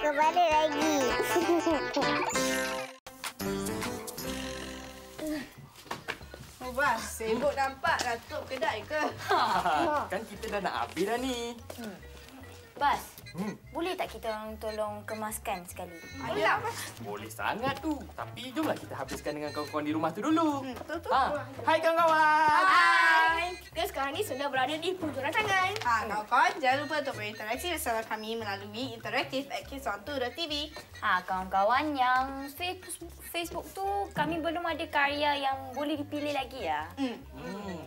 Aku balik lagi. Oh, Bas, sibuk nampak dah tutup kedai ke? Kan kita dah nak habis dah ni. Bas, boleh tak kita orang tolong kemaskan sekali? Ada apa? Boleh sangat tu. Tapi jomlah kita habiskan dengan kawan-kawan di rumah tu dulu. Betul tu. Hai kawan-kawan. Hai, kita sekarang ni sudah berada di hujung rancangan. Kawan-kawan, jangan lupa untuk berinteraksi bersama kami melalui interaktif@kidsontu.tv. Kawan-kawan yang Facebook tu kami belum ada karya yang boleh dipilih lagi ya.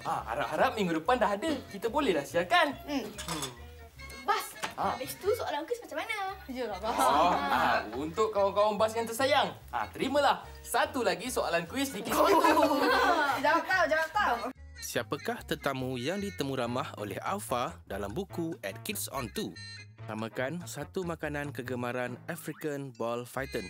Harap-harap minggu depan dah ada. Kita boleh dah siarkan. Bas, habis tu soalan kuis macam mana? Yalah, Bas. Untuk kawan-kawan Bas yang tersayang, terimalah satu lagi soalan kuis di Kids on 2. Jawab tahu. Siapakah tetamu yang ditemu ramah oleh Alpha dalam buku At Kids on 2? Namakan satu makanan kegemaran African Ball Python.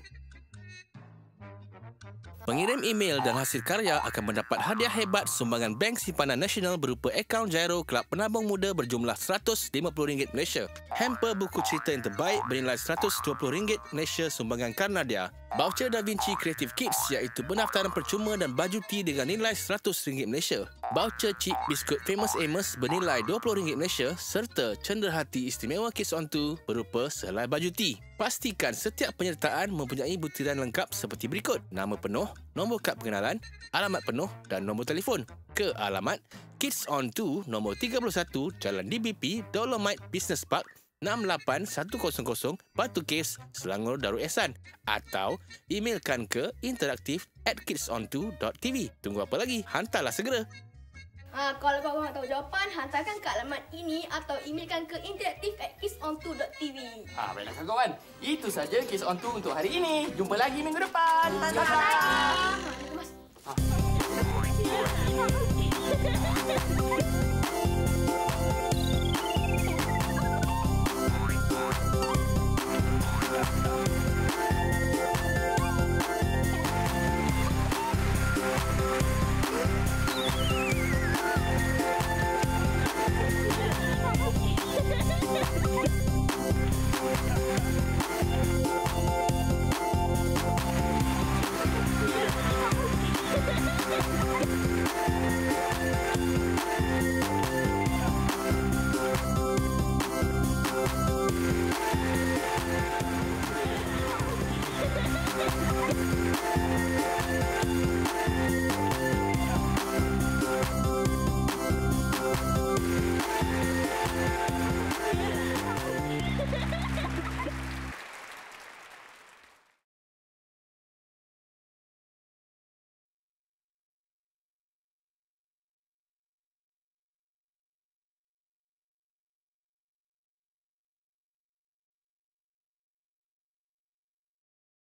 Pengirim email dan hasil karya akan mendapat hadiah hebat sumbangan Bank Simpanan Nasional berupa akaun Giro Kelab Penabung Muda berjumlah RM150 Malaysia. Hamper buku cerita yang terbaik bernilai RM120 Malaysia sumbangan Karnadia. Voucher Da Vinci Creative Kids iaitu pendaftaran percuma dan baju tea dengan nilai RM100 Malaysia. Voucher chip biskut Famous Amos bernilai RM20 Malaysia serta cenderahati istimewa Kids on 2 berupa sehelai baju tea. Pastikan setiap penyertaan mempunyai butiran lengkap seperti berikut: nama penuh, nombor kad pengenalan, alamat penuh dan nombor telefon ke alamat Kids on 2 nombor 31 Jalan DBP Dolomite Business Park 68100 Batu Caves, Selangor Darul Ehsan, atau emailkan ke interaktif@kidsontu.tv. Tunggu apa lagi? Hantarlah segera. Kalau korang tahu jawapan, hantarkan ke alamat ini atau emailkan ke interaktif@kidsontu.tv. Baiklah kawan-kawan. Itu saja Kids on 2 untuk hari ini. Jumpa lagi minggu depan. Bye.